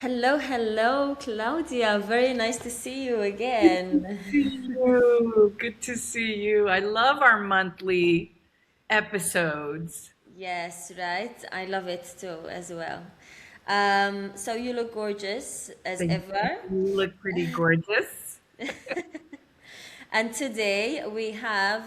Hello, hello, Claudia. Very nice to see you again. See you. Good to see you. I love our monthly episodes. Yes, right. I love it too, as well. So you look gorgeous as Thank you. ever. You look pretty gorgeous. And today we have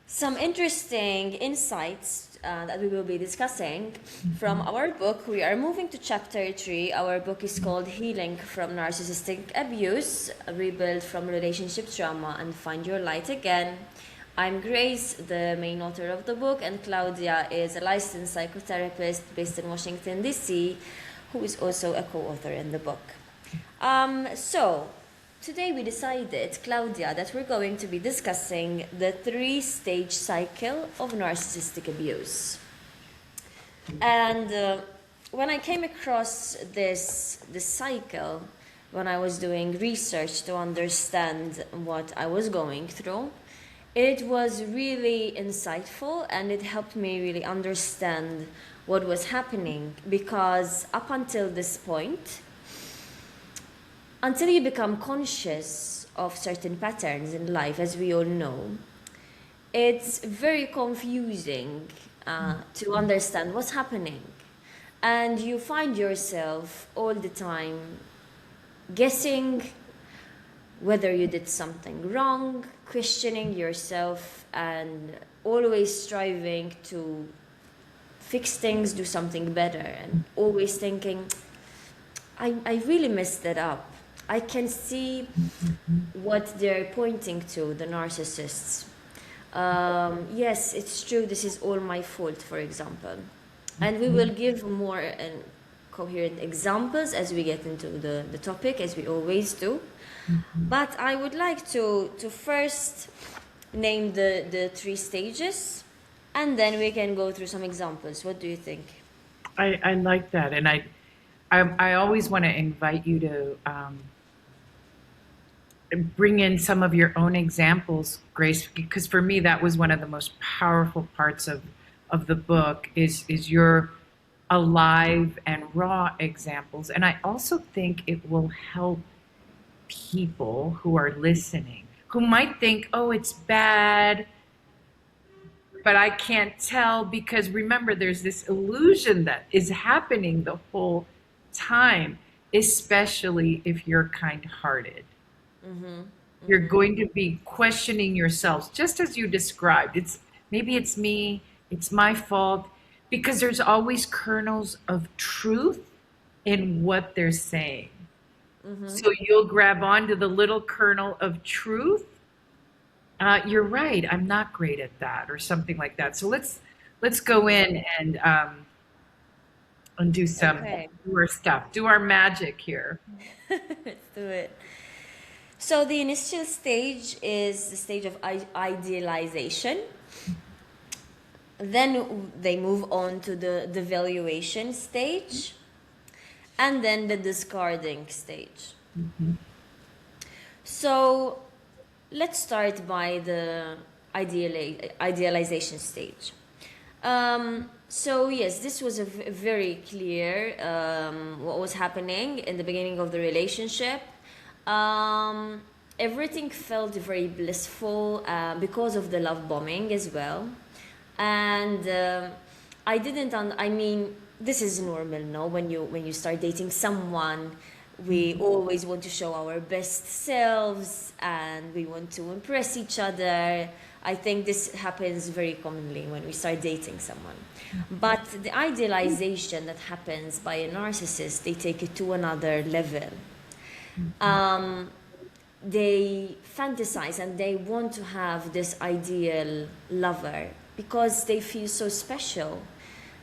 some interesting insights that we will be discussing from Mhm. our book. We are moving to chapter 3. Our book is called Healing from Narcissistic Abuse, Rebuild from Relationship Trauma, and Find Your Light Again. I'm Grace, the main author of the book, and Claudia is a licensed psychotherapist based in Washington, D.C., who is also a co author in the book. So, today we decided, Claudia, that we're going to be discussing the three-stage cycle of narcissistic abuse. And when I came across this cycle, when I was doing research to understand what I was going through, it was really insightful and it helped me really understand what was happening because up until this point, until you become conscious of certain patterns in life, as we all know, it's very confusing to understand what's happening. And you find yourself all the time guessing whether you did something wrong, questioning yourself, and always striving to fix things, do something better, and always thinking, I really messed that up. I can see what they're pointing to, the narcissists. Yes, it's true, this is all my fault, for example. And we will give more and coherent examples as we get into the topic, as we always do. But I would like to first name the three stages, and then we can go through some examples. What do you think? I like that, and I always want to invite you to bring in some of your own examples, Grace, because for me that was one of the most powerful parts of the book is your alive and raw examples, and I also think it will help people who are listening who might think, oh, it's bad, but I can't tell because remember, there's this illusion that is happening the whole time, especially if you're kind hearted. You're going to be questioning yourselves, just as you described. Maybe it's me, it's my fault, because there's always kernels of truth in what they're saying. So you'll grab onto the little kernel of truth. You're right. I'm not great at that, or something like that. So let's go in and do some Okay, do our stuff, do our magic here. let's do it. So the initial stage is the stage of idealization. Then they move on to the devaluation stage, and then the discarding stage. So let's start by the idealization stage. So yes, this was very clear what was happening in the beginning of the relationship. Um, Everything felt very blissful because of the love bombing as well, and I didn't. I mean, this is normal, no? When you start dating someone, we always want to show our best selves and we want to impress each other. I think this happens very commonly when we start dating someone. But the idealization that happens by a narcissist, they take it to another level. They fantasize and they want to have this ideal lover because they feel so special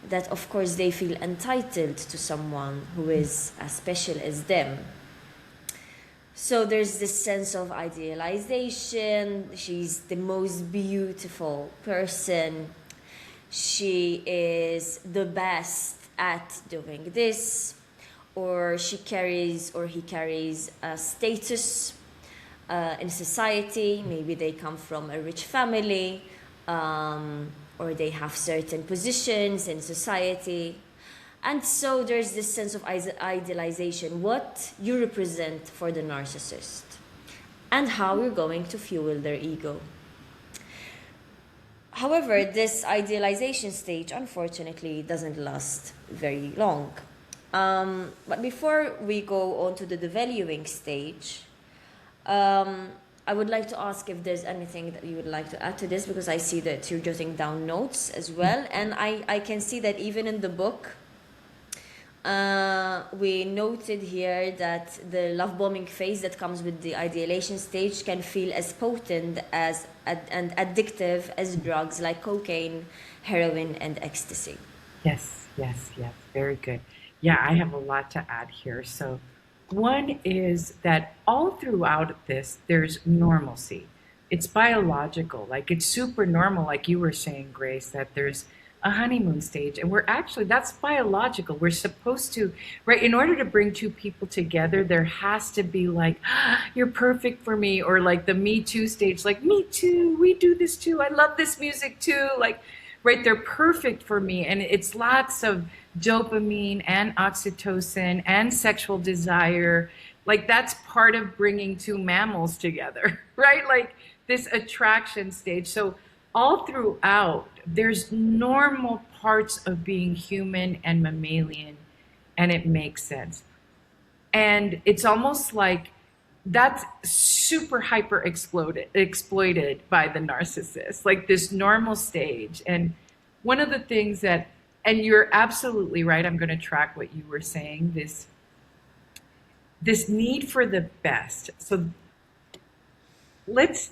that of course they feel entitled to someone who is as special as them. So there's this sense of idealization. She's the most beautiful person. She is the best at doing this, or she carries or he carries a status in society. Maybe they come from a rich family, or they have certain positions in society. And so there's this sense of idealization, what you represent for the narcissist, and how you're going to fuel their ego. However, this idealization stage unfortunately doesn't last very long. But before we go on to the devaluing stage, I would like to ask if there's anything that you would like to add to this, because I see that you're jotting down notes as well. And I can see that even in the book, we noted here that the love bombing phase that comes with the ideation stage can feel as potent as and addictive as drugs like cocaine, heroin, and ecstasy. Yes, yes, yes. Very good. Yeah, I have a lot to add here. So, one is that all throughout this, there's normalcy. It's biological, like it's super normal, like you were saying, Grace, that there's a honeymoon stage. And we're actually, that's biological. We're supposed to, right? In order to bring two people together, there has to be like, "Ah, you're perfect for me," or like the Me Too stage, like, me too, we do this too. I love this music too. Like, right? They're perfect for me. And it's lots of dopamine and oxytocin and sexual desire. Like that's part of bringing two mammals together, right? Like this attraction stage. So all throughout, there's normal parts of being human and mammalian, and it makes sense. And it's almost like that's super hyper exploited by the narcissist, like this normal stage. And one of the things that, and you're absolutely right, I'm going to track what you were saying, this need for the best. So let's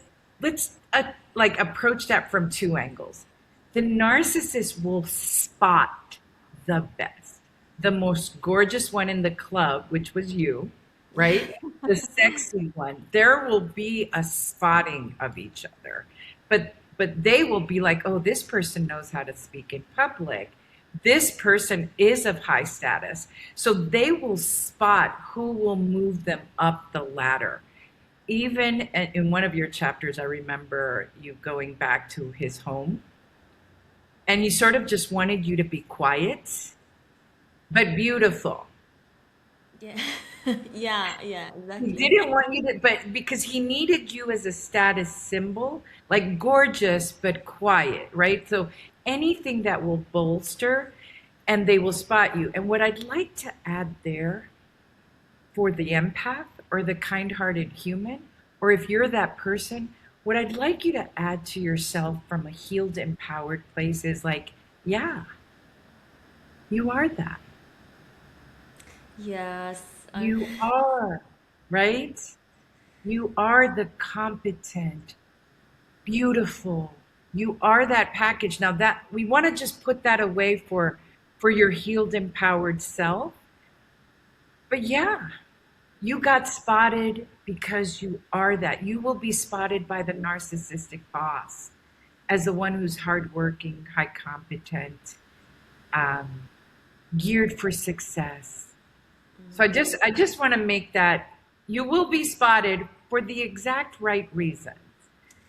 like approach that from two angles. The narcissist will spot the best, the most gorgeous one in the club, which was you, right? The sexy one. There will be a spotting of each other, but they will be like, oh, this person knows how to speak in public. This person is of high status. So they will spot who will move them up the ladder. Even in one of your chapters, I remember you going back to his home and he sort of just wanted you to be quiet, but beautiful. Yeah. Yeah, He exactly. didn't want you to, but because he needed you as a status symbol, like gorgeous, but quiet, right? So anything that will bolster and they will spot you. And what I'd like to add there for the empath or the kind hearted human, or if you're that person, what I'd like you to add to yourself from a healed, empowered place is like, yeah, you are that. Yes. You are, right? You are the competent, beautiful. You are that package. Now that we want to just put that away for your healed, empowered self. But yeah, you got spotted because you are that. You will be spotted by the narcissistic boss as the one who's hardworking, high competent, um, geared for success. So I just want to make that you will be spotted for the exact right reasons.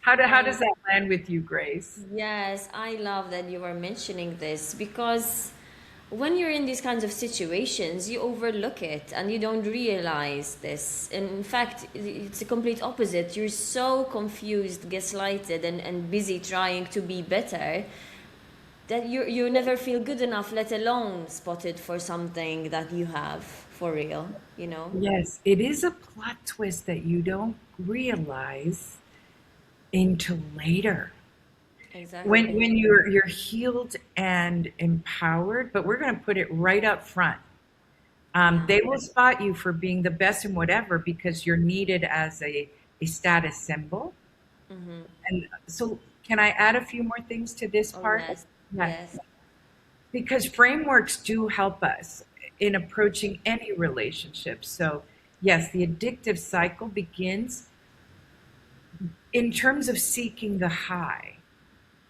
How I does that land with you, Grace? Yes, I love that you were mentioning this, because when you're in these kinds of situations, you overlook it and you don't realize this. In fact, it's the complete opposite. You're so confused, gaslighted, and busy trying to be better that you never feel good enough, let alone spotted for something that you have for real, you know? Yes, it is a plot twist that you don't realize until later. Exactly. When you're healed and empowered, but we're going to put it right up front. Yeah. They will spot you for being the best in whatever because you're needed as a status symbol. And so, can I add a few more things to this Oh, part? yes. Yes. Yes. Because frameworks do help us in approaching any relationship. So, yes, the addictive cycle begins in terms of seeking the high.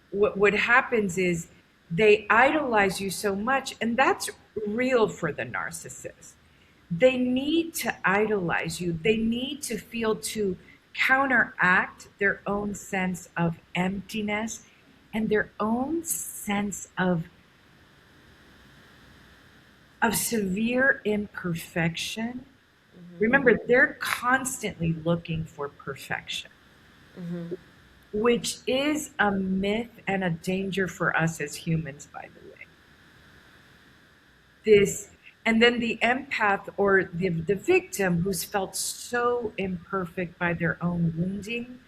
What happens is they idolize you so much, and that's real for the narcissist. They need to idolize you. They need to feel to counteract their own sense of emptiness and their own sense of of severe imperfection. Remember, they're constantly looking for perfection, which is a myth and a danger for us as humans, by the way. This, and then the empath or the victim who's felt so imperfect by their own wounding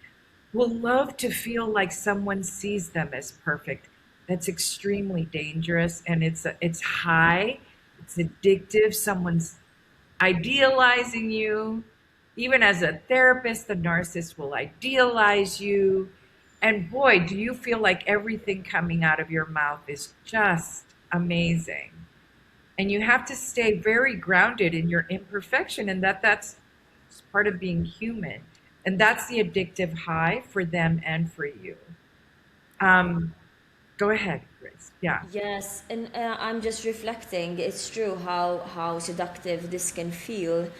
will love to feel like someone sees them as perfect. That's extremely dangerous, and it's high, it's addictive. Someone's idealizing you. Even as a therapist, the narcissist will idealize you. And boy, do you feel like everything coming out of your mouth is just amazing. And you have to stay very grounded in your imperfection and that's part of being human. And that's the addictive high for them and for you. Um, Go ahead, Grace. Yeah. Yes, and I'm just reflecting. It's true how seductive this can feel,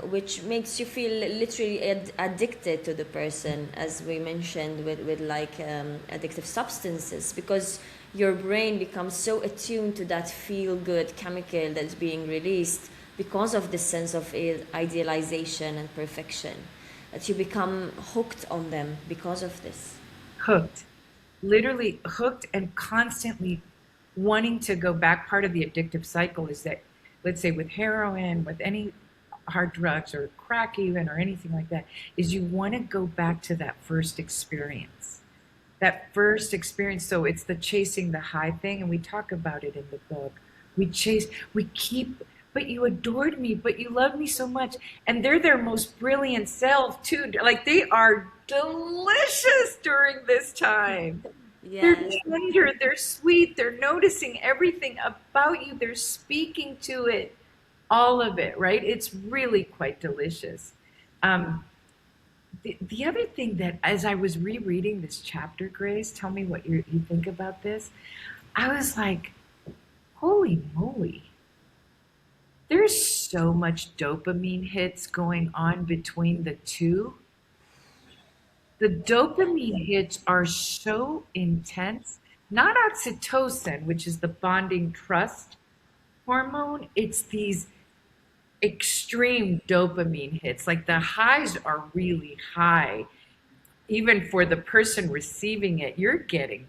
which makes you feel literally addicted to the person, as we mentioned with like addictive substances, because your brain becomes so attuned to that feel good chemical that's being released because of this sense of idealization and perfection, that you become hooked on them because of this. Hooked, literally hooked and constantly wanting to go back. Part of the addictive cycle is that, let's say with heroin, with any hard drugs or crack even or anything like that, is you want to go back to that first experience. That first experience. So it's the chasing the high thing, and we talk about it in the book. We chase, we keep, but you adored me, but you loved me so much. And they're their most brilliant self too. Like they are delicious during this time. They're Yes. tender, they're sweet, they're noticing everything about you, they're speaking to it, all of it, right? It's really quite delicious. Um, the other thing that, as I was rereading this chapter, Grace, tell me what you think about this. I was like, holy moly, there's so much dopamine hits going on between the two. The dopamine hits are so intense, not oxytocin, which is the bonding trust hormone. It's these extreme dopamine hits. Like the highs are really high. Even for the person receiving it, you're getting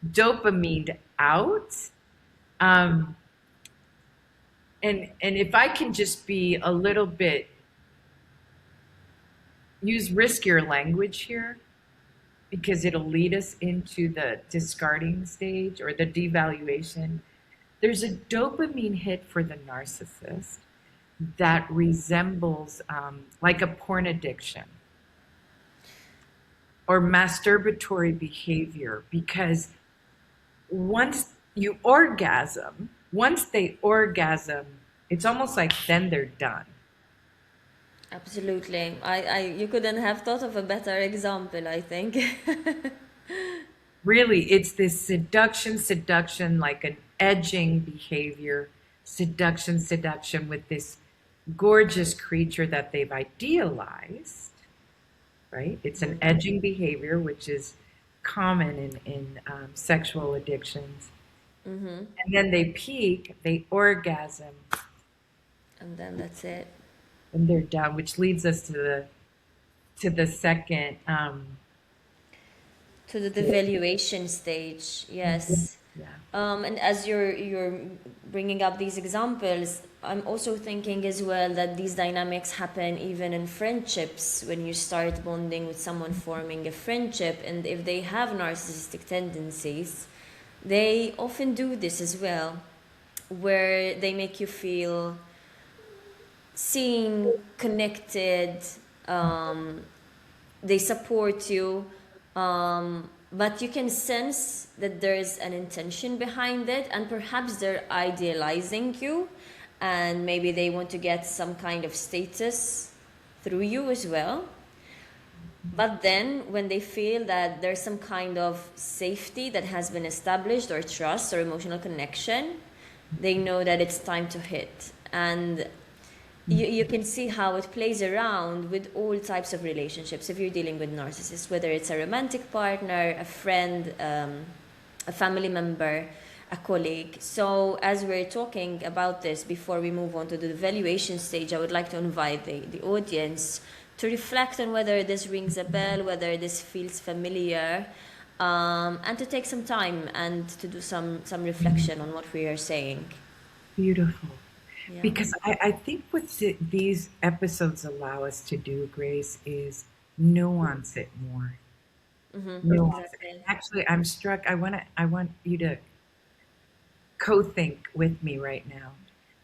dopamine out. Um, and if I can just be a little bit, use riskier language here, because it'll lead us into the discarding stage or the devaluation. There's a dopamine hit for the narcissist that resembles like a porn addiction or masturbatory behavior, because once they orgasm, it's almost like then they're done. Absolutely. You couldn't have thought of a better example, I think. Really, it's this seduction, like an edging behavior, seduction with this gorgeous creature that they've idealized, right? It's an edging behavior, which is common in sexual addictions. And then they peak, they orgasm, And then that's it. and they're done, which leads us to the second. To the devaluation stage, yes. Yeah. And as you're bringing up these examples, I'm also thinking as well that these dynamics happen even in friendships when you start bonding with someone, forming a friendship, and if they have narcissistic tendencies, they often do this as well, where they make you feel seen, connected, um, they support you, but you can sense that there's an intention behind it, and perhaps they're idealizing you, and maybe they want to get some kind of status through you as well. But then, when they feel that there's some kind of safety that has been established, or trust, or emotional connection, they know that it's time to hit. And you can see how it plays around with all types of relationships if you're dealing with narcissists, whether it's a romantic partner, a friend, a family member. a colleague. So as we're talking about this, before we move on to the evaluation stage, I would like to invite the audience to reflect on whether this rings a bell, whether this feels familiar, and to take some time and to do some reflection on what we are saying. Beautiful. Yeah. Because I think what these episodes allow us to do, Grace, is nuance it more. Nuance it. Exactly. Actually, I'm struck. I want you to co-think with me right now.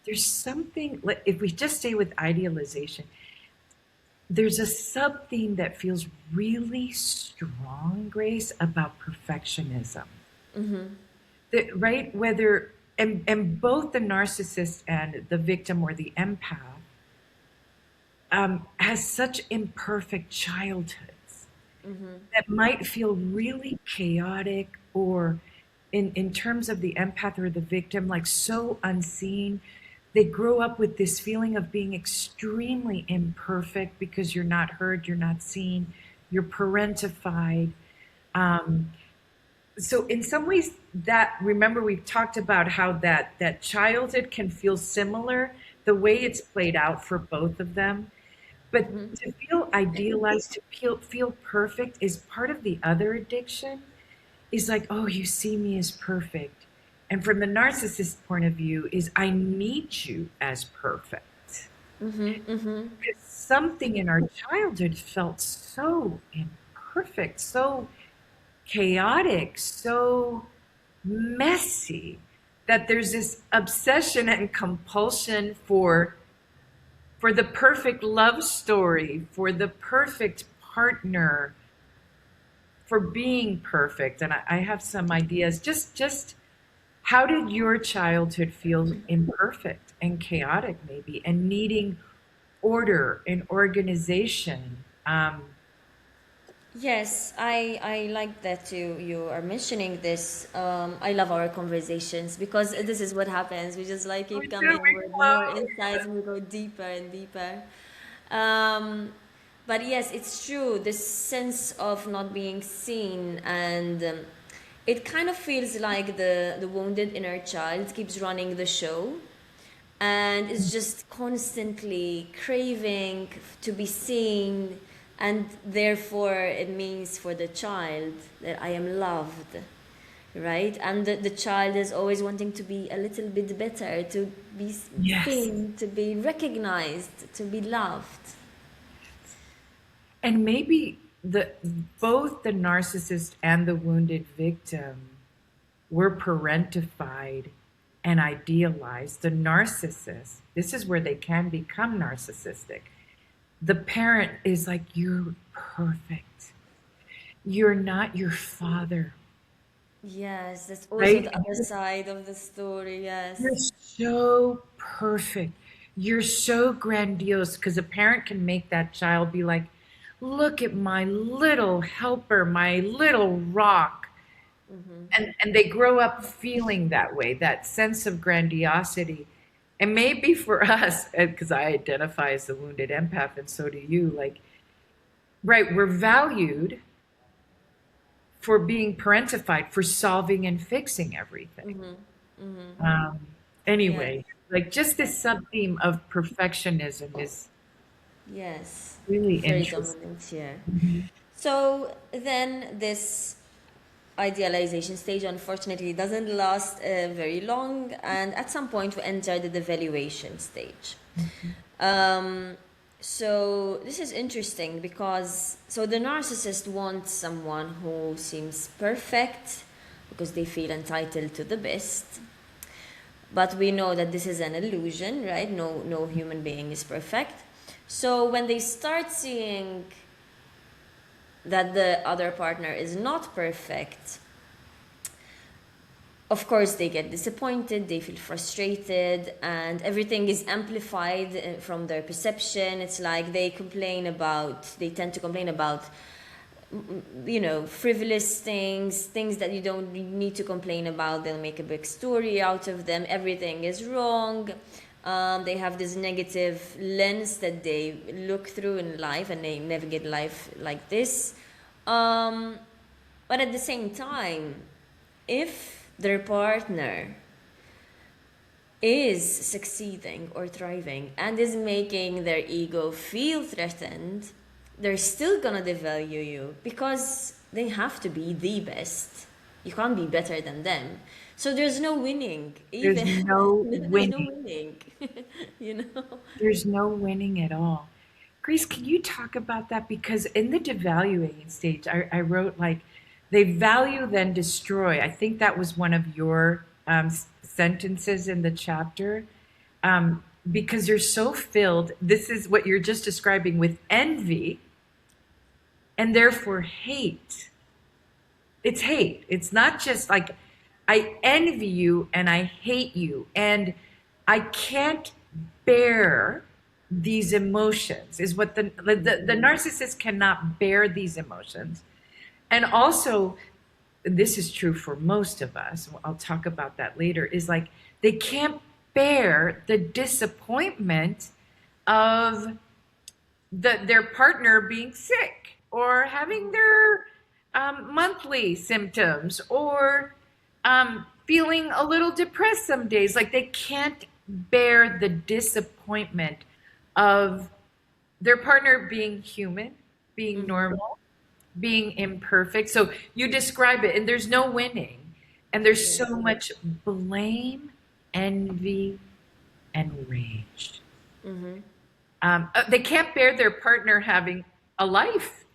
There's something, if we just stay with idealization, there's a sub theme that feels really strong, Grace, about perfectionism. Right? Whether, and both the narcissist and the victim or the empath has such imperfect childhoods that might feel really chaotic, or in terms of the empath or the victim, like so unseen. They grow up with this feeling of being extremely imperfect because you're not heard, you're not seen, you're parentified. Um, so in some ways, that, remember, we've talked about how that childhood can feel similar, the way it's played out for both of them. But to feel idealized, to feel perfect is part of the other addiction. Is like, oh, you see me as perfect. And from the narcissist point of view, is I need you as perfect. Because something in our childhood felt so imperfect, so chaotic, so messy, that there's this obsession and compulsion for the perfect love story, for the perfect partner, for being perfect. And I have some ideas. Just how did your childhood feel imperfect and chaotic, maybe, and needing order and organization? Yes, I like that you are mentioning this. I love our conversations because this is what happens. We just like We're keep coming doing with more well. insights and we go deeper and deeper. Um, but yes, it's true. This sense of not being seen, and it kind of feels like the wounded inner child keeps running the show and is just constantly craving to be seen, and therefore it means for the child that I am loved, right? And the child is always wanting to be a little bit better, to be Yes. seen, to be recognized, to be loved. And maybe both the narcissist and the wounded victim were parentified and idealized. The narcissist, this is where they can become narcissistic. The parent is like, you're perfect. You're not your father, Yes, that's also right? the other side of the story. You're Yes. so perfect. You're so grandiose, because a parent can make that child be like, look at my little helper, my little rock. And they grow up feeling that way, that sense of grandiosity. And maybe for us, because I identify as the wounded empath, and so do you, like, right, we're valued for being parentified, for solving and fixing everything. Um, Yes. anyway, like, just this sub theme of perfectionism is Yes. really Very interesting. dominant here. Mhm. So then this idealization stage unfortunately doesn't last very long, and at some point we enter the devaluation stage. um, so this is interesting because so the narcissist wants someone who seems perfect because they feel entitled to the best, but we know that this is an illusion, right? No human being is perfect. So when they start seeing that the other partner is not perfect, of course they get disappointed, they feel frustrated, and everything is amplified from their perception. It's like they tend to complain about frivolous things that you don't need to complain about. They'll make a big story out of them. Everything is wrong. They have this negative lens that they look through in life, and they navigate life like this. But at the same time, if their partner is succeeding or thriving and is making their ego feel threatened, they're still gonna devalue you because they have to be the best. You can't be better than them. So there's no winning, There's even. no There's no winning. winning, you know? There's no winning at all. Grace, can you talk about that? Because in the devaluing stage, I wrote like, they value then destroy. I think that was one of your sentences in the chapter. Because you're so filled, this is what you're just describing, with envy and therefore hate. It's hate. It's not just like, I envy you and I hate you. And I can't bear these emotions, is what the narcissist cannot bear these emotions. And also, this is true for most of us, I'll talk about that later, is like they can't bear the disappointment of their partner being sick or having their monthly symptoms or feeling a little depressed some days. Like they can't bear the disappointment of their partner being human, being normal, being imperfect. So you describe it, and there's no winning. And there's so much blame, envy, and rage. They can't bear their partner having a life.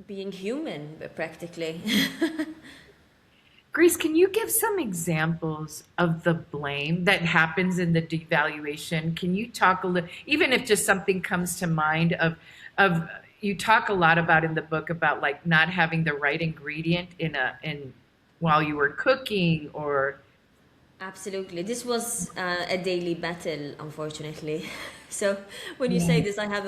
Being human, practically. Grace, can you give some examples of the blame that happens in the devaluation? Can you talk a little, even if just something comes to mind of you talk a lot about in the book about like not having the right ingredient in while you were cooking or Absolutely. This was a daily battle, unfortunately. So when you say yeah. this, I have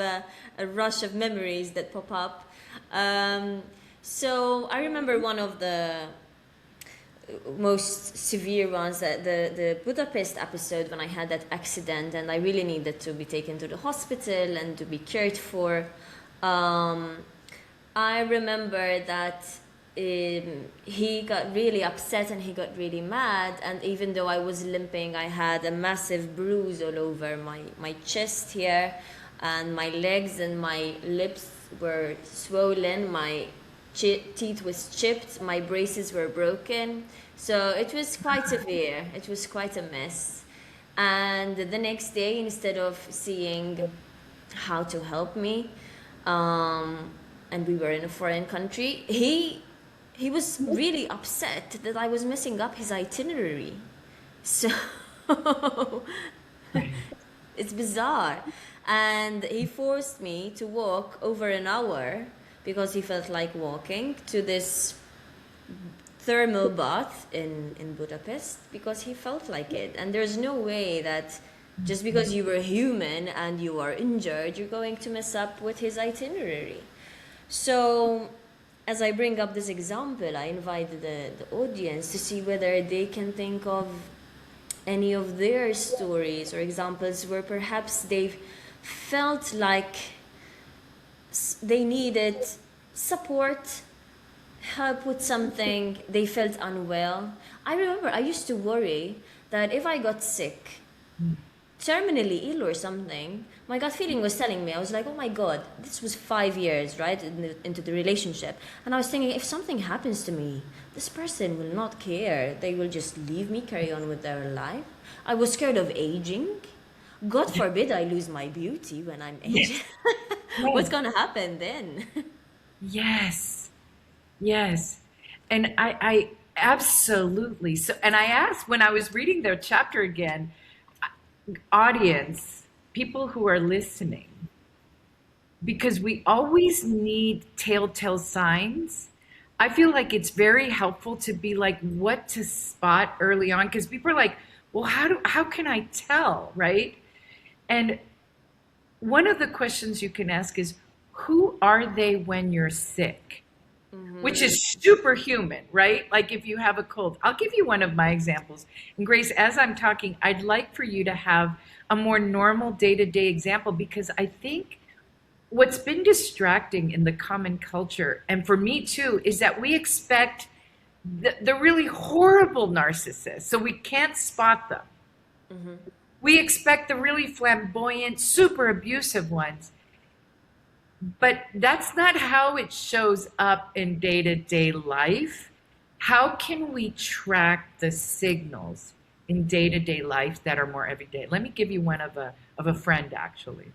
a rush of memories that pop up. Um, so I remember one of the most severe ones, that the Budapest episode when I had that accident and I really needed to be taken to the hospital and to be cared for. Um, I remember that he got really upset and he got really mad, and even though I was limping, I had a massive bruise all over my chest here, and my legs and my lips were swollen, my teeth was chipped, my braces were broken. So it was quite severe. It was quite a mess. And the next day, instead of seeing how to help me, um, and we were in a foreign country, he was really upset that I was messing up his itinerary. So it's bizarre. And he forced me to walk over an hour because he felt like walking to this thermal bath in Budapest because he felt like it. And there's no way that just because you were human and you are injured, you're going to mess up with his itinerary. So, as I bring up this example, I invite the audience to see whether they can think of any of their stories or examples where perhaps they've felt like they needed support, help with something, they felt unwell. I remember I used to worry that if I got sick, terminally ill or something, my gut feeling was telling me, I was like, oh my God, this was 5 years, right, into the relationship. And I was thinking, if something happens to me, this person will not care. They will just leave me, carry on with their life. I was scared of aging. God forbid I lose my beauty when I'm aging. What's going to happen then? Yes. Yes. And I absolutely. So, and I asked when I was reading the chapter again, audience, people who are listening, because we always need telltale signs. I feel like it's very helpful to be like, what to spot early on, because people are like, well, how can I tell, right? And one of the questions you can ask is, who are they when you're sick? Which is superhuman, right? Like if you have a cold. I'll give you one of my examples. And Grace, as I'm talking, I'd like for you to have a more normal day-to-day example, because I think what's been distracting in the common culture, and for me too, is that we expect the really horrible narcissists, so we can't spot them. We expect the really flamboyant, super abusive ones, but that's not how it shows up in day-to-day life. How can we track the signals in day-to-day life that are more everyday? Let me give you one of a friend, actually.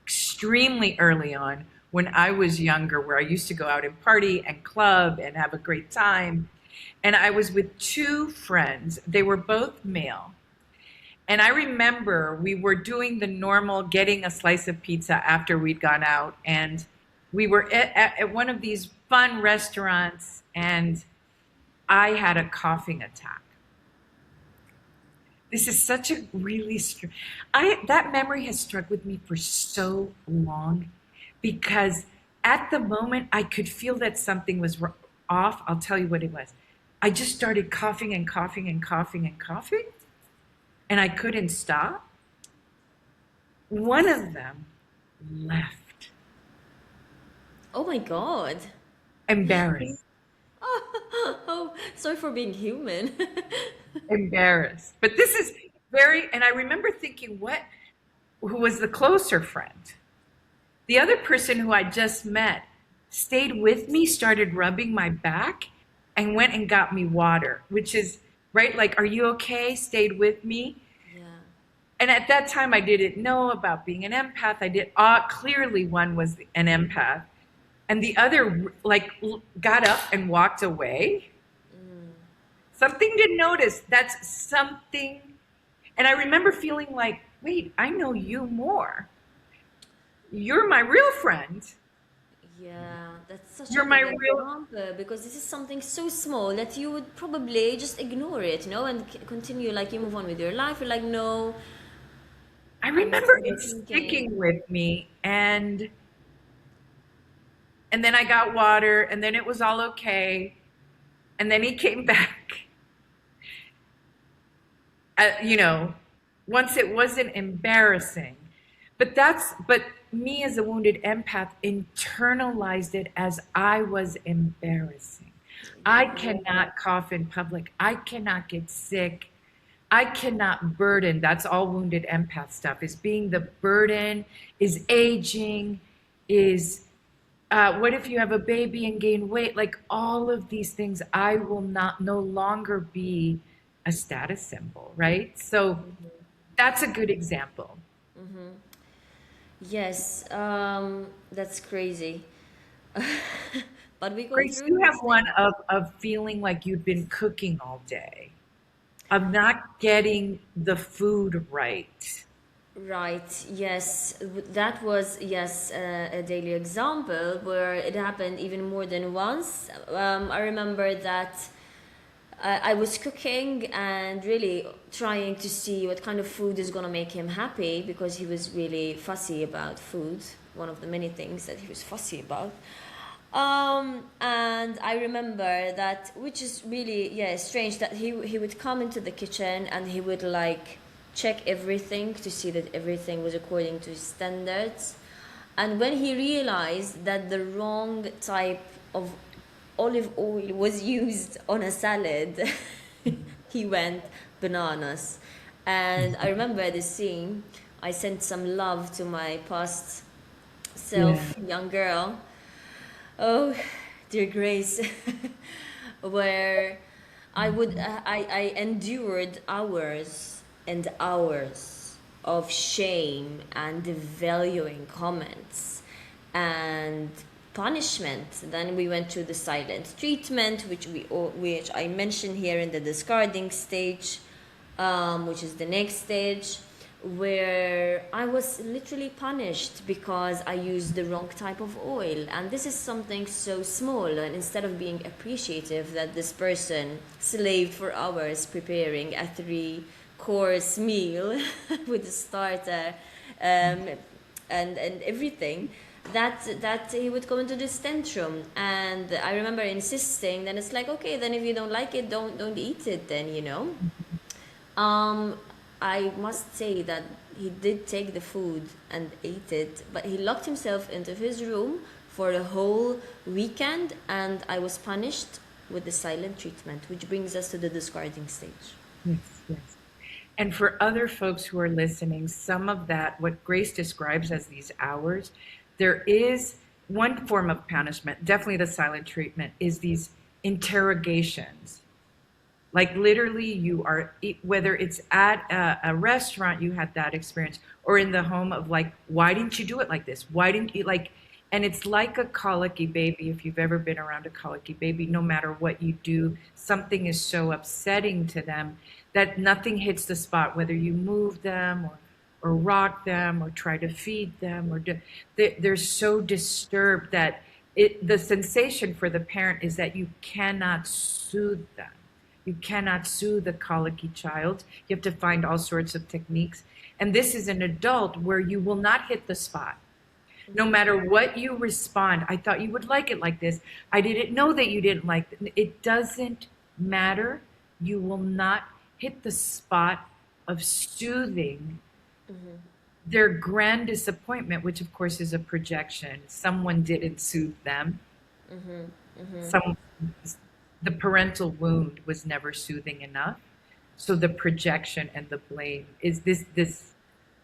Extremely early on, when I was younger, where I used to go out and party and club and have a great time, and I was with two friends. They were both male. And I remember we were doing the normal getting a slice of pizza after we'd gone out. And we were at one of these fun restaurants, and I had a coughing attack. This is such a really that memory has struck with me for so long, because at the moment I could feel that something was off. I'll tell you what it was. I just started coughing and coughing and coughing and coughing, and I couldn't stop. One of them left, Oh my God. embarrassed, Oh, sorry for being human. embarrassed. But this is and I remember thinking, who was the closer friend? The other person who I just met stayed with me, started rubbing my back, and went and got me water, which is, right, like, are you okay? Stayed with me. Yeah. And at that time, I didn't know about being an empath. I did clearly one was an empath, and the other like got up and walked away. Something to notice. That's something. And I remember feeling like, wait, I know you more. You're my real friend. Yeah, that's such a You're my good real. example because this is something so small that you would probably just ignore it, and continue like you move on with your life. You're like, no, I I'm just remember it overthinking. sticking with me, and then I got water, and then it was all okay, and then he came back. You know, once it wasn't embarrassing, but me as a wounded empath internalized it as I was embarrassing. I cannot cough in public. I cannot get sick. I cannot burden. That's all wounded empath stuff, is being the burden, is aging, is what if you have a baby and gain weight? Like all of these things, I will not no longer be a status symbol, right? So that's a good example. Yes, that's crazy. But we go Grace, through you have these one things. of feeling like you've been cooking all day, of not getting the food right. Right, yes, that was, yes, a daily example where it happened even more than once. I remember that I was cooking and really trying to see what kind of food is going to make him happy because he was really fussy about food, one of the many things that he was fussy about. And I remember that, which is really, yeah, strange that he would come into the kitchen and he would like check everything to see that everything was according to his standards. And when he realized that the wrong type of olive oil was used on a salad, he went bananas. And I remember this scene. I sent some love to my past Yeah. self, young girl. Oh, dear Grace, where I endured hours and hours of shame and devaluing comments and punishment. Then we went to the silent treatment, which I mentioned here in the discarding stage, which is the next stage, where I was literally punished because I used the wrong type of oil. And this is something so small, and instead of being appreciative that this person slaved for hours preparing a 3-course meal with a starter, and everything, that he would go into this tantrum. And I remember insisting, then it's like, okay, then if you don't like it, don't eat it then. um, I must say that he did take the food and ate it, but he locked himself into his room for a whole weekend, and I was punished with the silent treatment, which brings us to the discarding stage. Yes, yes. And for other folks who are listening, some of that, what Grace describes as these hours, there is one form of punishment, definitely the silent treatment, is these interrogations. Like literally, you are, whether it's at a restaurant, you had that experience, or in the home of like, why didn't you do it like this? Why didn't you like, and it's like a colicky baby. If you've ever been around a colicky baby, no matter what you do, something is so upsetting to them that nothing hits the spot, whether you move them or rock them or try to feed them or do, they're so disturbed that the sensation for the parent is that you cannot soothe them. You cannot soothe a colicky child. You have to find all sorts of techniques. And this is an adult where you will not hit the spot. No matter what you respond, I thought you would like it like this. I didn't know that you didn't like it. It doesn't matter. You will not hit the spot of soothing their grand disappointment, which of course is a projection. Someone didn't soothe them. Some, the parental wound was never soothing enough. So the projection and the blame is this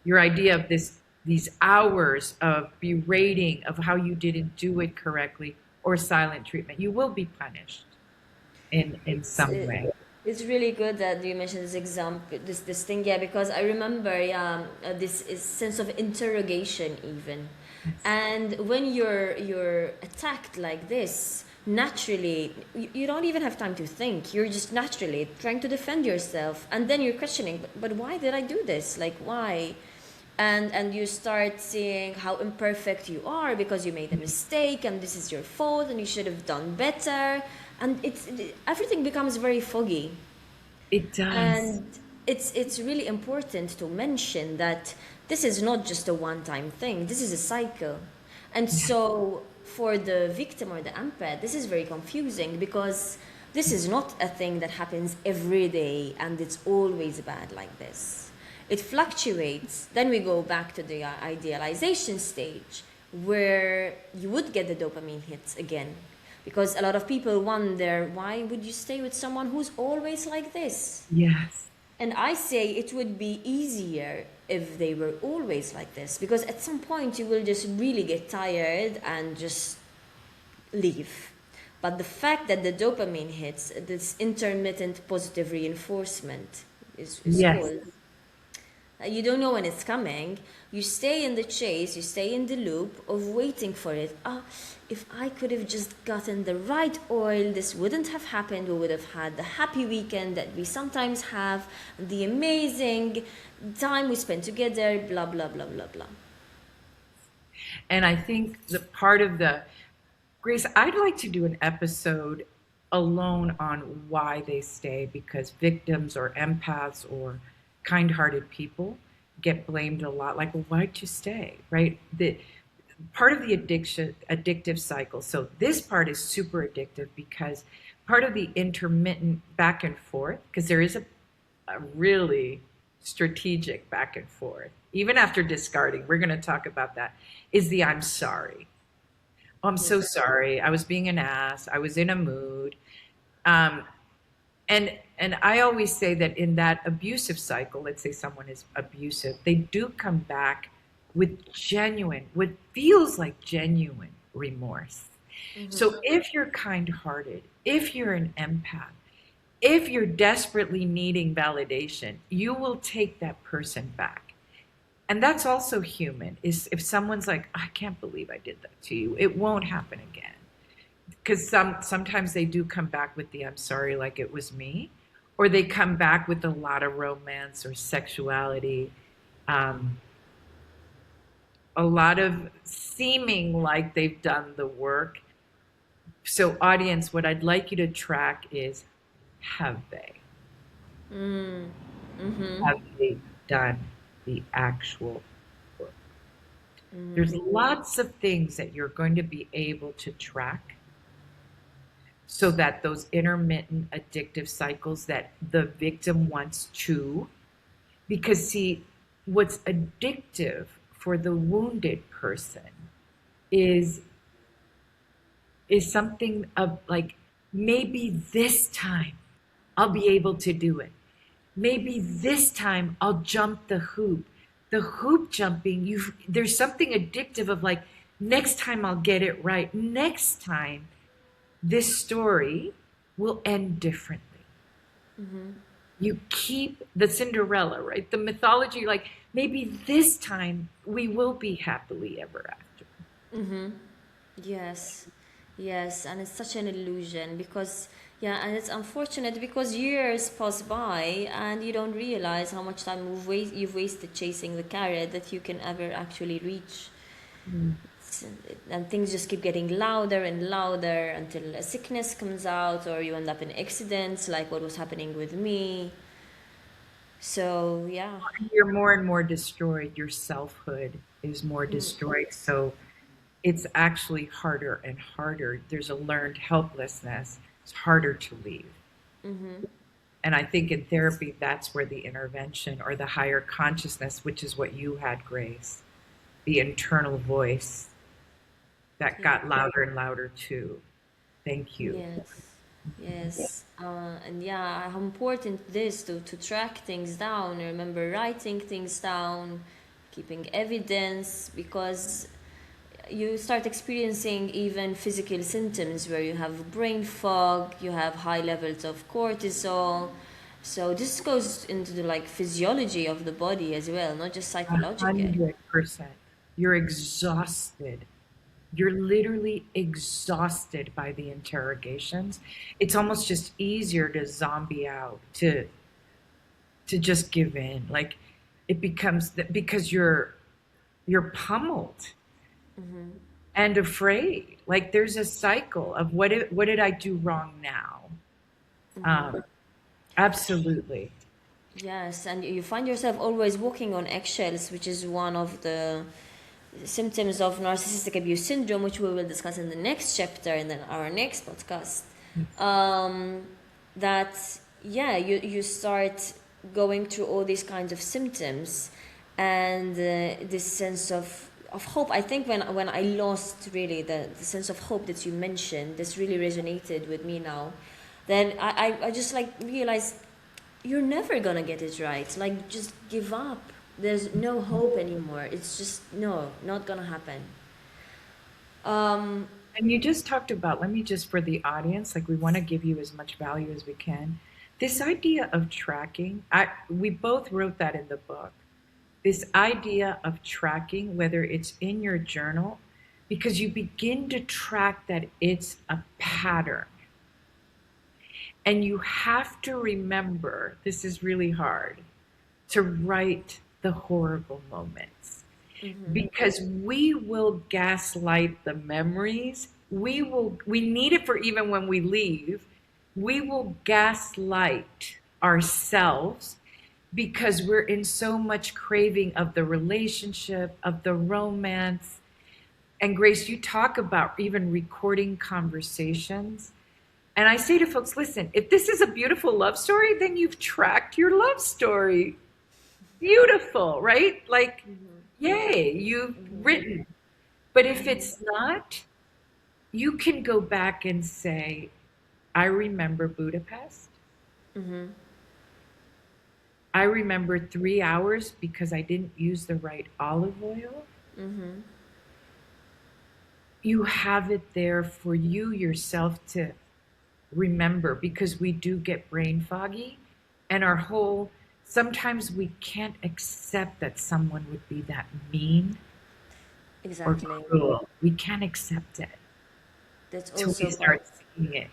your idea of these hours of berating of how you didn't do it correctly or silent treatment. You will be punished in It's some way. it's really good that you mentioned this example, this thing, yeah, because I remember, yeah, this is sense of interrogation even, and when you're attacked like this, naturally you don't even have time to think. You're just naturally trying to defend yourself, and then you're questioning, but why did I do this? Like why? And you start seeing how imperfect you are because you made a mistake and this is your fault and you should have done better, and everything becomes very foggy. It does. And it's really important to mention that this is not just a one-time thing. This is a cycle. And so for the victim or the empath, this is very confusing because this is not a thing that happens every day and it's always bad like this. It fluctuates. Then we go back to the idealization stage where you would get the dopamine hits again. Because a lot of people wonder, why would you stay with someone who's always like this? Yes. And I say it would be easier if they were always like this. Because at some point you will just really get tired and just leave. But the fact that the dopamine hits, this intermittent positive reinforcement is Yes. called. You don't know when it's coming. You stay in the chase, you stay in the loop of waiting for it. Ah, if I could have just gotten the right oil, this wouldn't have happened. We would have had the happy weekend that we sometimes have, the amazing time we spend together, blah, blah, blah, blah, blah. And I think the part of the Grace, I'd like to do an episode alone on why they stay, because victims or empaths or kind-hearted people get blamed a lot. Like, well, why'd you stay? Right? The part of the addictive cycle. So this part is super addictive because part of the intermittent back and forth, because there is a really strategic back and forth, even after discarding, we're going to talk about that, is the I'm sorry. Oh, I'm so sorry. I was being an ass. I was in a mood. Um, and I always say that in that abusive cycle, let's say someone is abusive, they do come back with genuine, what feels like genuine remorse. So if you're kind-hearted, if you're an empath, if you're desperately needing validation, you will take that person back. And that's also human. Is if someone's like, I can't believe I did that to you, it won't happen again. Because sometimes they do come back with the I'm sorry, like it was me, or they come back with a lot of romance or sexuality, um, a lot of seeming like they've done the work. So, audience, what I'd like you to track is, have they? Have they done the actual work? There's lots of things that you're going to be able to track so that those intermittent addictive cycles that the victim wants to, because see, what's addictive for the wounded person is something of like Maybe this time I'll be able to do it. Maybe this time I'll jump the hoop. The hoop jumping, there's something addictive of like, next time I'll get it right. Next time this story will end differently. You keep the Cinderella, right? The mythology, like maybe this time we will be happily ever after. Yes, yes, and it's such an illusion because, yeah, and it's unfortunate because years pass by and you don't realize how much time you've wasted chasing the carrot that you can ever actually reach. Mm. And things just keep getting louder and louder until a sickness comes out or you end up in accidents like what was happening with me. So, yeah. You're more and more destroyed. Your selfhood is more destroyed. So it's actually harder and harder. There's a learned helplessness. It's harder to leave. And I think in therapy, that's where the intervention or the higher consciousness, which is what you had, Grace, the internal voice that Yeah. got louder and louder too. Thank you. Yes, yes, and yeah, how important it is to track things down. Remember writing things down, keeping evidence, because you start experiencing even physical symptoms where you have brain fog, you have high levels of cortisol. So this goes into the like physiology of the body as well, not just psychological. 100%. You're exhausted. You're literally exhausted by the interrogations. It's almost just easier to zombie out, to just give in. Like it becomes that because you're pummeled and afraid. Like there's a cycle of what did I do wrong now? Um, absolutely. Yes, and you find yourself always walking on eggshells, which is one of the symptoms of narcissistic abuse syndrome, which we will discuss in the next chapter and then our next podcast. Um, that you start going through all these kinds of symptoms, and this sense of hope. I think when I lost really the sense of hope that you mentioned, this really resonated with me now. Then I just like realized you're never gonna get it right. Like, just give up. There's no hope anymore. It's just, no, not gonna happen. Um, And you just talked about, let me just for the audience, like we want to give you as much value as we can. This idea of tracking, we both wrote that in the book. This idea of tracking, whether it's in your journal, because you begin to track that it's a pattern. And you have to remember, this is really hard, to write the horrible moments because we will gaslight the memories. We need it for even when we leave. We will gaslight ourselves because we're in so much craving of the relationship, of the romance. And Grace, you talk about even recording conversations. And I say to folks, listen, if this is a beautiful love story, then you've tracked your love story. Beautiful, right? Like, yay, you've written. But if it's not, you can go back and say, I remember Budapest. I remember 3 hours because I didn't use the right olive oil. You have it there for you yourself to remember because we do get brain foggy and our whole sometimes we can't accept that someone would be that mean or exactly. cruel. We can't accept it That's till we also part. start seeing it.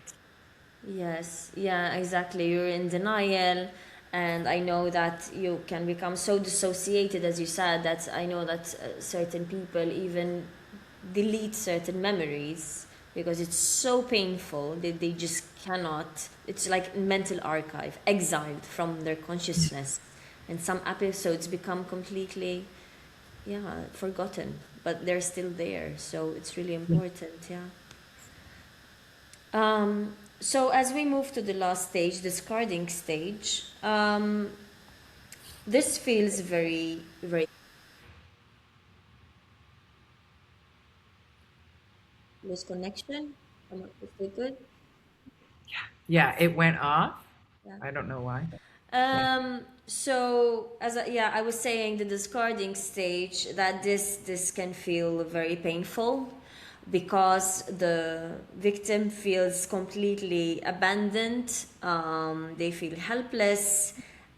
Yes, yeah, exactly. You're in denial, and I know that you can become so dissociated, as you said, that I know that certain people even delete certain memories because it's so painful that they just cannot. It's like mental archive, exiled from their consciousness, and some episodes become completely, yeah, forgotten, but they're still there. So it's really important, yeah. So as we move to the last stage, discarding stage, this feels very, very loose connection. Am I good? Yeah, it went off. Yeah. I don't know why. Yeah. So yeah, I was saying the discarding stage that this can feel very painful because the victim feels completely abandoned. They feel helpless,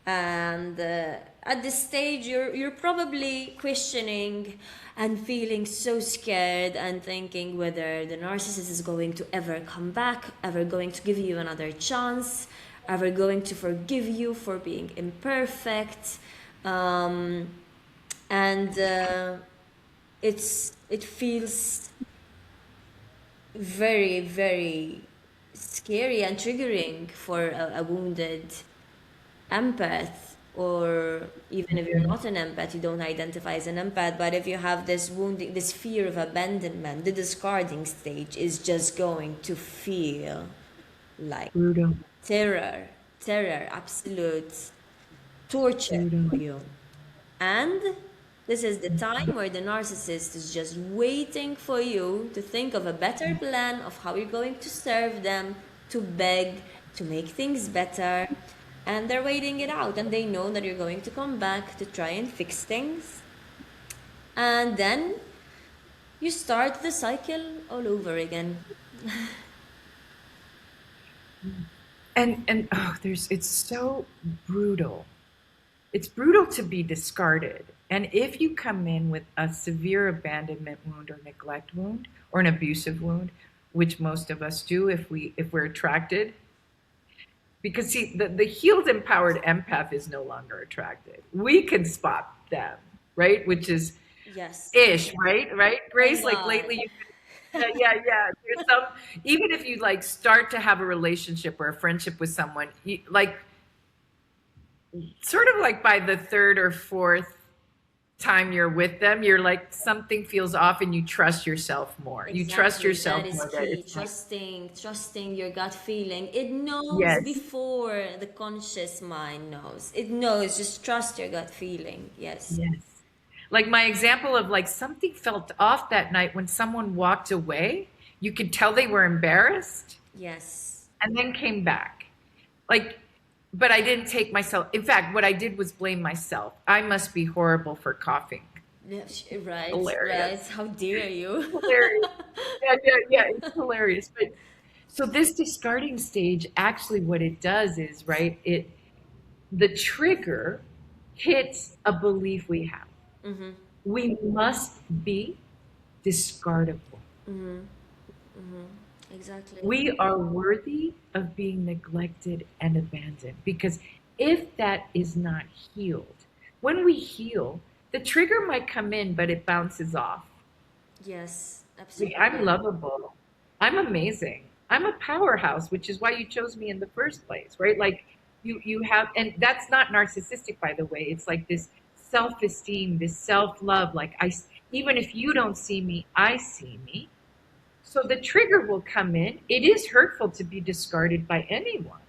and at this stage, you're probably questioning and feeling so scared and thinking whether the narcissist is going to ever come back, ever going to give you another chance, ever going to forgive you for being imperfect. Um, and it feels very, very scary and triggering for a wounded empath, or even if you're not an empath, you don't identify as an empath, but if you have this wounding, this fear of abandonment, the discarding stage is just going to feel like Brutal. terror, terror, absolute torture Brutal. for you. And this is the time where the narcissist is just waiting for you to think of a better plan of how you're going to serve them, to beg, to make things better. And they're waiting it out, and they know that you're going to come back to try and fix things. And then you start the cycle all over again. And oh, it's so brutal. It's brutal to be discarded. And if you come in with a severe abandonment wound or neglect wound or an abusive wound, which most of us do if we're attracted, because see the healed empowered empath is no longer attracted. We can spot them, right? Which is Yes. ish, right, Thank Grace? Like God. lately you yeah. There's some, even if you like start to have a relationship or a friendship with someone, you, like sort of like by the third or fourth time you're with them, you're like something feels off and you trust yourself more. You trust Exactly, that yourself is more that key. it's like, Trusting your gut feeling. It knows yes, before the conscious mind knows. It knows. Just trust your gut feeling. Yes. yes. Like my example of like something felt off that night when someone walked away, you could tell they were embarrassed Yes. and then came back. Like, but I didn't take myself. In fact, what I did was blame myself. I must be horrible for coughing. Yes, right. Right. Hilarious. How dare you? Hilarious. Yeah. It's hilarious. But so this discarding stage, actually, what it does is, right, the trigger hits a belief we have. We must be discardable. Exactly. We are worthy of being neglected and abandoned because if that is not healed, when we heal, the trigger might come in, but it bounces off. Yes, I'm absolutely. lovable. I'm amazing. I'm a powerhouse, which is why you chose me in the first place, right? Like you have, and that's not narcissistic, by the way. It's like this self-esteem, this self-love. Like even if you don't see me, I see me. So the trigger will come in. It is hurtful to be discarded by anyone,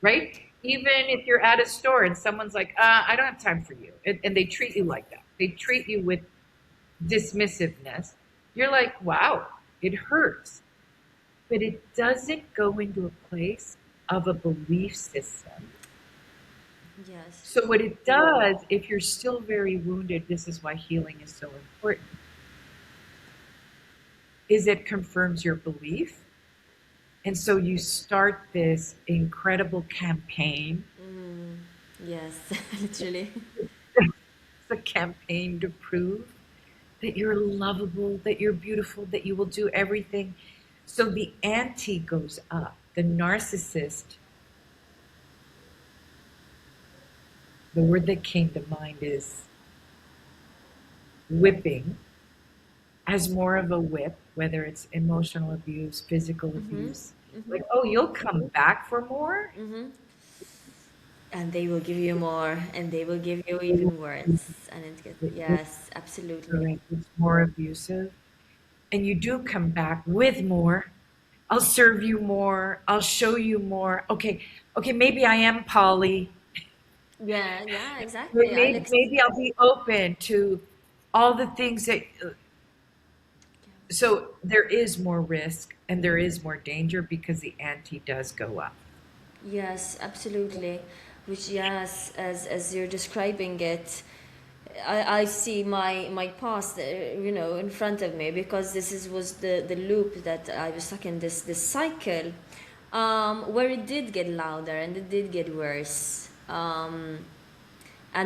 right? Even if you're at a store and someone's like, I don't have time for you. And they treat you like that. They treat you with dismissiveness. You're like, wow, it hurts. But it doesn't go into a place of a belief system. Yes. So what it does, if you're still very wounded, this is why healing is so important, is it confirms your belief. And so you start this incredible campaign. Yes, literally. It's a campaign to prove that you're lovable, that you're beautiful, that you will do everything. So the ante goes up. The narcissist, the word that came to mind is whipping, as more of a whip, whether it's emotional abuse, physical abuse. Like, oh, you'll come back for more? And they will give you more, and they will give you even worse. And it gets, yes, absolutely. Correct. It's more abusive. And you do come back with more. I'll serve you more. I'll show you more. Okay, maybe I am poly. Yeah, yeah, exactly, Maybe, Alex. maybe I'll be open to all the things that. So there is more risk. and there is more danger because the ante does go up. Yes, absolutely. Which, yes, as you're describing it, I see my past, in front of me, because was the loop that I was stuck in, this cycle, where it did get louder and it did get worse. And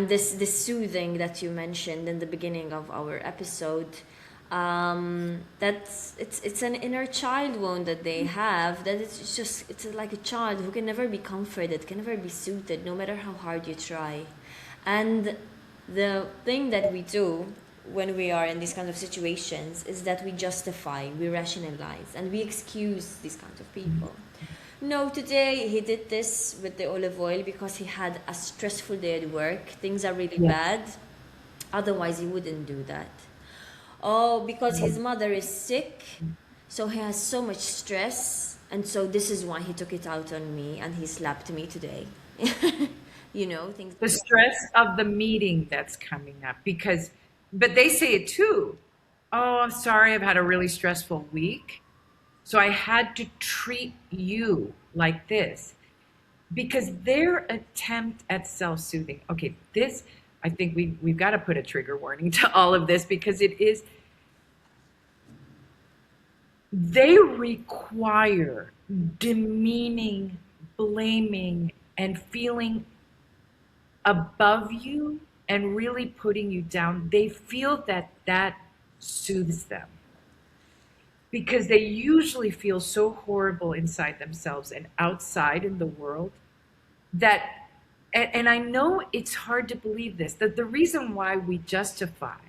this soothing that you mentioned in the beginning of our episode, that's it's an inner child wound that they have, that it's like a child who can never be comforted, can never be soothed, no matter how hard you try. And the thing that we do when we are in these kind of situations is that we justify, we rationalize, and we excuse these kinds of people. No, today he did this with the olive oil because he had a stressful day at work. Things are really Yeah. bad. Otherwise, he wouldn't do that. Oh, because his mother is sick, so he has so much stress, and so this is why he took it out on me and he slapped me today. Things. The stress of the meeting that's coming up, but they say it too. Oh, I'm sorry, I've had a really stressful week. So I had to treat you like this, because their attempt at self-soothing. Okay, this, I think we've got to put a trigger warning to all of this, because they require demeaning, blaming, and feeling above you and really putting you down. They feel that soothes them, because they usually feel so horrible inside themselves and outside in the world that, and I know it's hard to believe this, that the reason why we justify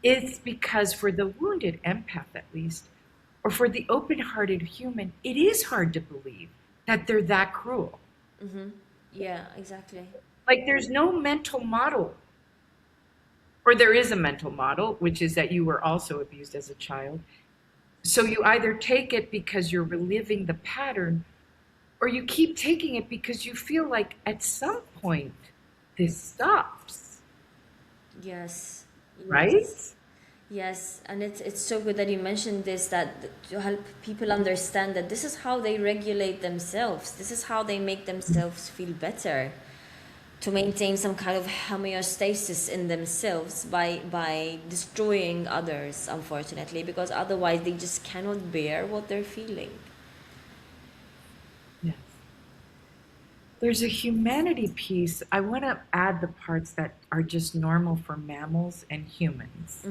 is because for the wounded empath, at least, or for the open-hearted human, it is hard to believe that they're that cruel. Yeah, exactly. Like, there's no mental model, or there is a mental model, which is that you were also abused as a child. So you either take it because you're reliving the pattern, or you keep taking it because you feel like at some point this stops, Yes. right? Yes. Yes, and it's so good that you mentioned this, that to help people understand that this is how they regulate themselves. This is how they make themselves feel better, to maintain some kind of homeostasis in themselves by destroying others, unfortunately, because otherwise they just cannot bear what they're feeling. Yes. There's a humanity piece. I want to add the parts that are just normal for mammals and humans.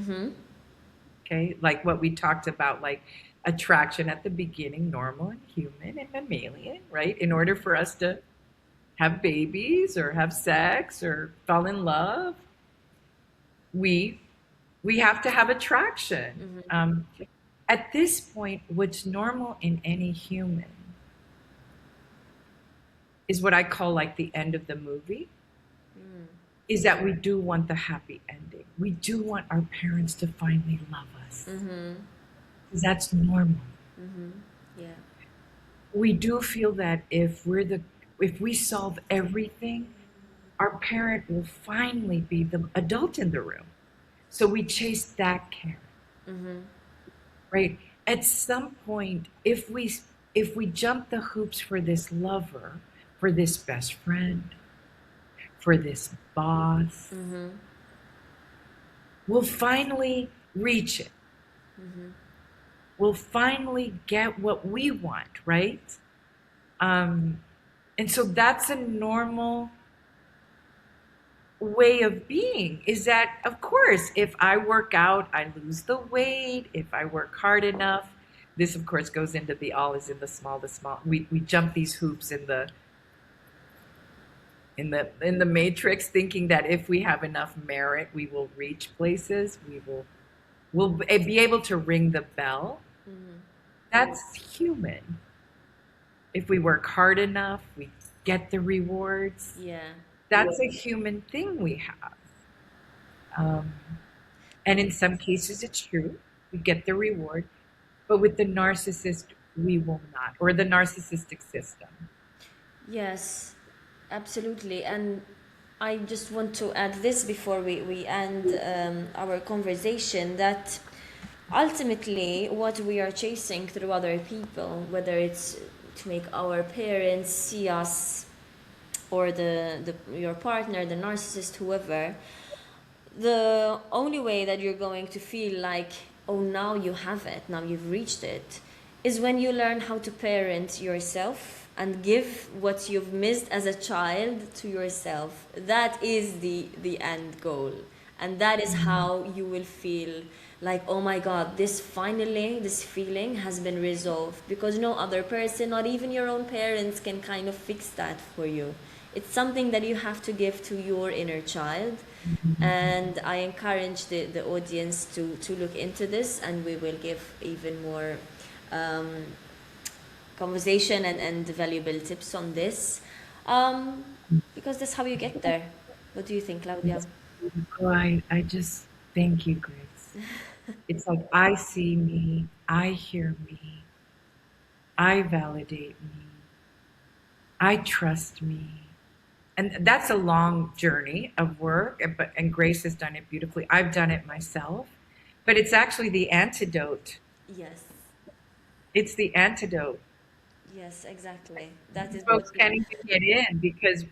Okay, like what we talked about, like attraction at the beginning, normal and human and mammalian, right? In order for us to have babies or have sex or fall in love, we we have to have attraction. At this point, what's normal in any human is what I call like the end of the movie, is that we do want the happy ending. We do want our parents to finally love us. Because that's normal. Yeah. We do feel that if we solve everything, our parent will finally be the adult in the room. So we chase that carrot. Right? At some point, if we jump the hoops for this lover, for this best friend, for this boss, we'll finally reach it. We'll finally get what we want, right? And so that's a normal way of being, is that, of course, if I work out, I lose the weight. If I work hard enough, this, of course, goes into the all is in the small, the small. We jump these hoops in the matrix, thinking that if we have enough merit, we will reach places. We'll be able to ring the bell. That's human. If we work hard enough, we get the rewards. Yeah. That's a human thing we have. Um, and in some cases, it's true. We get the reward. But with the narcissist, we will not, or the narcissistic system. Yes, absolutely. And I just want to add this before we end our conversation, that ultimately what we are chasing through other people, whether it's to make our parents see us, or your partner, the narcissist, whoever, the only way that you're going to feel like, oh, now you have it, now you've reached it, is when you learn how to parent yourself and give what you've missed as a child to yourself. That is the end goal. And that is how you will feel like, oh my God, this finally, this feeling has been resolved, because no other person, not even your own parents, can kind of fix that for you. It's something that you have to give to your inner child. And I encourage the audience to look into this, and we will give even more um, conversation and valuable tips on this, um, because that's how you get there. What do you think, Claudia? Oh, I just thank you, Grace. It's like I see me, I hear me, I validate me, I trust me. And that's a long journey of work, and Grace has done it beautifully. I've done it myself, but it's actually the antidote. Yes, It's the antidote. yes, exactly. That is what Folks can't even get in because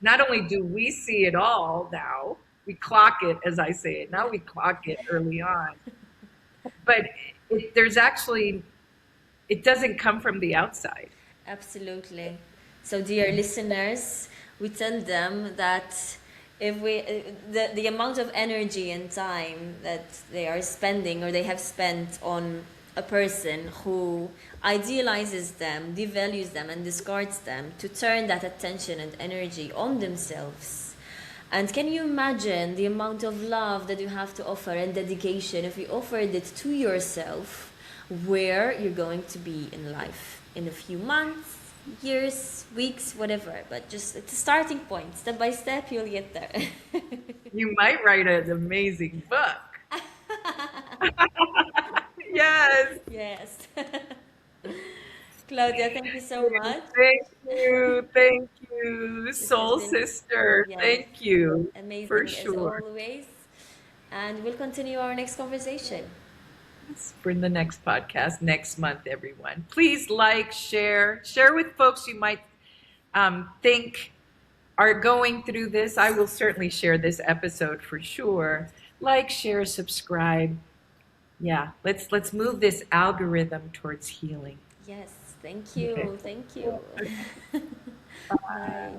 not only do we see it all now, we clock it, as I say it. Now we clock it early on, but there's actually it doesn't come from the outside. Absolutely. So, dear listeners, we tell them that if we the amount of energy and time that they are spending, or they have spent on a person who idealizes them, devalues them, and discards them, to turn that attention and energy on themselves. And can you imagine the amount of love that you have to offer and dedication if you offered it to yourself, where you're going to be in life in a few months, years, weeks, whatever. But just it's a starting point. Step by step, you'll get there. You might write an amazing book. Yes. Yes. Claudia, thank you so much. Thank you. Thank you, This has soul been, sister. yes, Thank you for amazing as sure. always. And we'll continue our next conversation. For the next podcast next month, everyone. Please like, share with folks you might think are going through this. I will certainly share this episode for sure. Like, share, subscribe. Yeah, let's move this algorithm towards healing. Yes, thank Okay. you. Thank you. Bye.